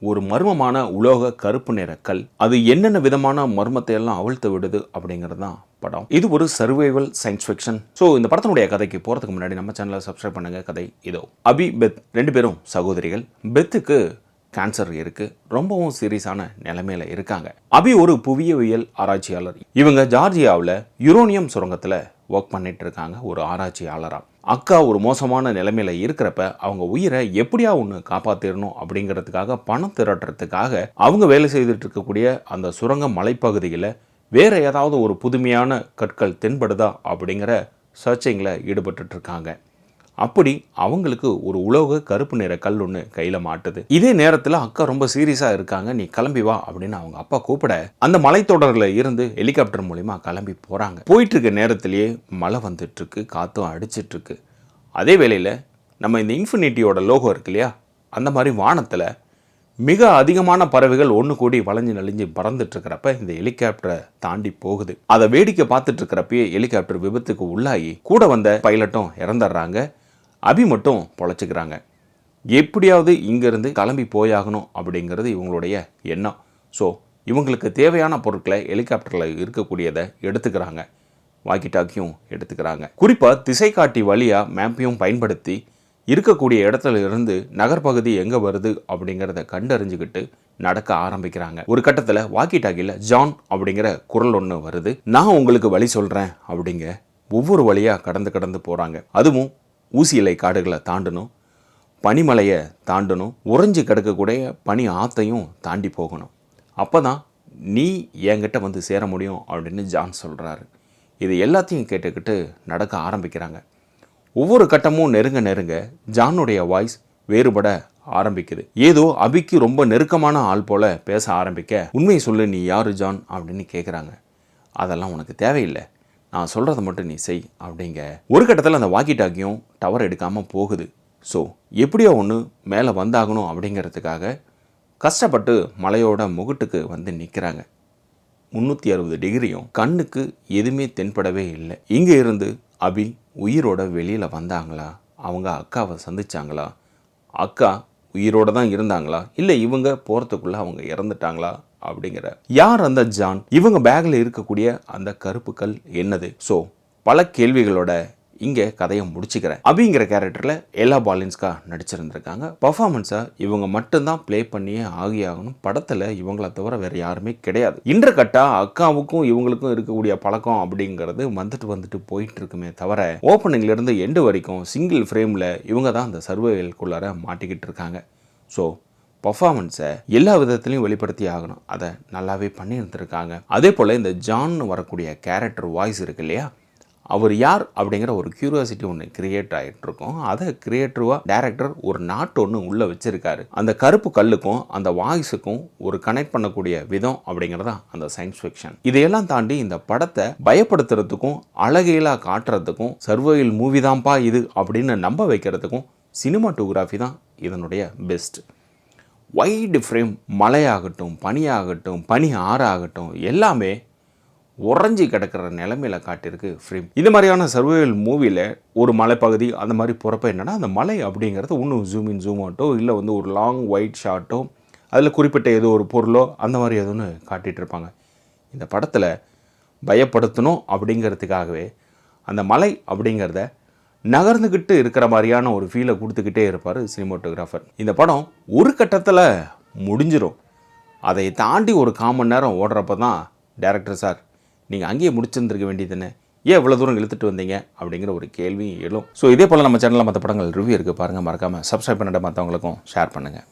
ஒரு மர்மமான உலோக கருப்பு நிற கல். அது என்னென்ன விதமான மர்மத்தை எல்லாம் அவிழ்த்து விடுது அப்படிங்கிறது தான் படம். இது ஒரு சர்வைவல் சயின்ஸ் ஃபிக்ஷன். ஸோ இந்த படத்தினுடைய கதைக்கு போகிறதுக்கு முன்னாடி நம்ம சேனலை சப்ஸ்கிரைப் பண்ணுங்க. கதை இதோ. அபி, பெத் ரெண்டு பேரும் சகோதரிகள். பெத்துக்கு கேன்சர் இருக்கு. ரொம்பவும் சீரியஸான நிலைமையில இருக்காங்க. அபி ஒரு புவியியல் ஆராய்ச்சியாளர். இவங்க ஜார்ஜியாவில் யுரேனியம் சுரங்கத்தில் ஒர்க் பண்ணிட்டு இருக்காங்க ஒரு ஆராய்ச்சியாளரா. அக்கா ஒரு மோசமான நிலைமையில இருக்கிறப்ப அவங்க உயிரை எப்படியா ஒன்று காப்பாற்றிடணும் அப்படிங்கிறதுக்காக பணம் திரட்டுறதுக்காக அவங்க வேலை செய்துட்டு இருக்கக்கூடிய அந்த சுரங்க மலைப்பகுதியில் வேற ஏதாவது ஒரு புதுமையான கற்கள் தென்படுதா அப்படிங்கிற சர்ச்சிங்கில் ஈடுபட்டு இருக்காங்க. அப்படி அவங்களுக்கு ஒரு உலோக கருப்பு நிற கல் ஒன்று கையில் மாட்டுது. இதே நேரத்தில் அக்கா ரொம்ப சீரியஸாக இருக்காங்க. நீ கிளம்பி வா அப்படின்னு அவங்க அப்பா கூப்பிட அந்த மலைத்தொடரில் இருந்து ஹெலிகாப்டர் மூலிமா கிளம்பி போகிறாங்க. போயிட்டு இருக்க நேரத்திலேயே மழை வந்துட்டு இருக்கு, காற்றும் அடிச்சிட்டு இருக்கு. அதே வேளையில் நம்ம இந்த இன்ஃபினிட்டியோட லோகோ இருக்கு இல்லையா, அந்த மாதிரி வானத்தில் மிக அதிகமான பறவைகள் ஒன்று கூடி வளைஞ்சு நெளிஞ்சு பறந்துட்டு இருக்கிறப்ப இந்த ஹெலிகாப்டரை தாண்டி போகுது. அதை வேடிக்கை பார்த்துட்டு இருக்கிறப்பயே ஹெலிகாப்டர் விபத்துக்கு உள்ளாகி கூட வந்த பைலட்டும் இறந்துடுறாங்க. அபி மட்டும் பொழைச்சிக்கிறாங்க. எப்படியாவது இங்கேருந்து கிளம்பி போயாகணும் அப்படிங்கிறது இவங்களுடைய எண்ணம். ஸோ இவங்களுக்கு தேவையான பொருட்களை ஹெலிகாப்டரில் இருக்கக்கூடியதை எடுத்துக்கிறாங்க. வாக்கி டாக்கியும் எடுத்துக்கிறாங்க. குறிப்பாக திசை காட்டி வழியாக மேப்பையும் பயன்படுத்தி இருக்கக்கூடிய இடத்துல இருந்து நகர்பகுதி எங்கே வருது அப்படிங்கிறத கண்டறிஞ்சுக்கிட்டு நடக்க ஆரம்பிக்கிறாங்க. ஒரு கட்டத்தில் வாக்கி டாக்கியில் ஜான் அப்படிங்கிற குரல் ஒன்று வருது. நான் உங்களுக்கு வழி சொல்கிறேன் அப்படிங்க. ஒவ்வொரு வழியாக கடந்து போகிறாங்க. அதுவும் ஊசி இலை காடுகளை தாண்டணும், பனிமலையை தாண்டணும், உறைஞ்சி கிடக்கக்கூடிய பனி ஆற்றையும் தாண்டி போகணும். அப்போ தான் நீ என்கிட்ட வந்து சேர முடியும் அப்படின்னு ஜான் சொல்கிறாரு. இது எல்லாத்தையும் கேட்டுக்கிட்டு நடக்க ஆரம்பிக்கிறாங்க. ஒவ்வொரு கட்டமும் நெருங்க ஜானுடைய வாய்ஸ் வேறுபட ஆரம்பிக்குது. ஏதோ அபிக்கு ரொம்ப நெருக்கமான ஆள் போல பேச ஆரம்பிக்க, உண்மையை சொல்லு, நீ யாரு ஜான் அப்படின்னு கேட்குறாங்க. அதெல்லாம் உனக்கு தேவையில்லை, நான் சொல்கிறத மட்டும் நீ செய் அப்படிங்க. ஒரு கட்டத்தில் அந்த வாக்கி டாக்கியும் டவர் எடுக்காமல் போகுது. ஸோ எப்படியோ ஒன்று மேலே வந்தாகணும் அப்படிங்கிறதுக்காக கஷ்டப்பட்டு மலையோட முகட்டுக்கு வந்து நிற்கிறாங்க. 360 டிகிரியும் கண்ணுக்கு எதுவுமே தென்படவே இல்லை. இங்கே இருந்து அபி உயிரோட வெளியில் வந்தாங்களா, அவங்க அக்காவை சந்திச்சாங்களா, அக்கா உயிரோட தான் இருந்தாங்களா, இல்லை இவங்க போகிறதுக்குள்ளே அவங்க இறந்துட்டாங்களா அப்படிங்கிற யார் அந்த ஜான், இவங்க பேக்கில் இருக்கக்கூடிய அந்த கருப்பு கல் என்னது? ஸோ பல கேள்விகளோட இங்கே கதையை முடிச்சுக்கிறேன். அபிங்கிற கேரக்டரில் எல்லா பாலின்ஸ்கா நடிச்சிருந்திருக்காங்க. பர்ஃபார்மன்ஸை இவங்க மட்டும்தான் ப்ளே பண்ணியே ஆகணும். படத்தில் இவங்கள தவிர வேறு யாருமே கிடையாது. இன்ற கட்டா அக்காவுக்கும் இவங்களுக்கும் இருக்கக்கூடிய பழக்கம் அப்படிங்கிறது வந்துட்டு போயிட்டு இருக்குமே தவிர ஓப்பனிங்லேருந்து எண்டு வரைக்கும் சிங்கிள் ஃப்ரேமில் இவங்க தான் அந்த சர்வைவல்குள்ளார மாட்டிக்கிட்டு இருக்காங்க. ஸோ பர்ஃபார்மன்ஸை எல்லா விதத்துலையும் வெளிப்படுத்தி ஆகணும். அதை நல்லாவே பண்ணியிருந்துருக்காங்க. அதே போல் இந்த ஜான்னு வரக்கூடிய கேரக்டர் வாய்ஸ் இருக்கு இல்லையா, அவர் யார் அப்படிங்கிற ஒரு கியூரியாசிட்டி ஒன்று கிரியேட் ஆகிட்டு இருக்கும். அதை கிரியேட்டிவாக டைரக்டர் ஒரு நாட்டு ஒன்று உள்ளே வச்சுருக்காரு. அந்த கருப்பு கல்லுக்கும் அந்த வாய்ஸுக்கும் ஒரு கனெக்ட் பண்ணக்கூடிய விதம் அப்படிங்கிறதா அந்த சயின்ஸ் ஃபிக்ஷன். இதையெல்லாம் தாண்டி இந்த படத்தை பயப்படுத்துறதுக்கும் அழகையிலாக காட்டுறதுக்கும் சர்வைவல் மூவி தான்ப்பா இது அப்படின்னு நம்ப வைக்கிறதுக்கும் சினிமாட்டோகிராஃபி தான் இதனுடைய பெஸ்ட். வைடு ஃப்ரேம், மலையாகட்டும், பனியாகட்டும், பனி ஆறாகட்டும், எல்லாமே உறைஞ்சி கிடக்கிற நிலைமையில காட்டியிருக்கு ஃப்ரேம். இது மாதிரியான சர்வைவல் மூவியில் ஒரு மலைப்பகுதி அந்த மாதிரி போகிறப்ப என்னென்னா, அந்த மலை அப்படிங்கிறது இன்னும் ஜூம் இன் ஜூம் அவுட்டோ இல்லை வந்து ஒரு லாங் ஒயிட் ஷாட்டோ அதில் குறிப்பிட்ட ஏதோ ஒரு பொருளோ அந்த மாதிரி எதுன்னு காட்டிகிட்டு இருப்பாங்க. இந்த படத்தில் பயப்படுத்தணும் அப்படிங்கிறதுக்காகவே அந்த மலை அப்படிங்கிறத நகர்ந்துக்கிட்டு இருக்கிற மாதிரியான ஒரு ஃபீலை கொடுத்துக்கிட்டே இருப்பார் சினிமாட்டோகிராஃபர். இந்த படம் ஒரு கட்டத்தில் முடிஞ்சிடும். அதை தாண்டி ஒரு 1/4 மணி நேரம் ஓடுறப்ப தான் டைரக்டர் சார், நீங்கள் அங்கேயே முடிச்சிருந்துருக்க வேண்டியதுன்னு ஏன் இவ்வளோ தூரம் இழுத்துட்டு வந்தீங்க அப்படிங்கிற ஒரு கேள்வி எழும். ஸோ இதே போல் நம்ம சேனலில் மற்ற படங்கள் ரிவ்யூ இருக்குது பாருங்கள். மறக்காமல் சப்ஸ்கிரைப் பண்ணிட்டு மற்றவங்களுக்கும் ஷேர் பண்ணுங்கள்.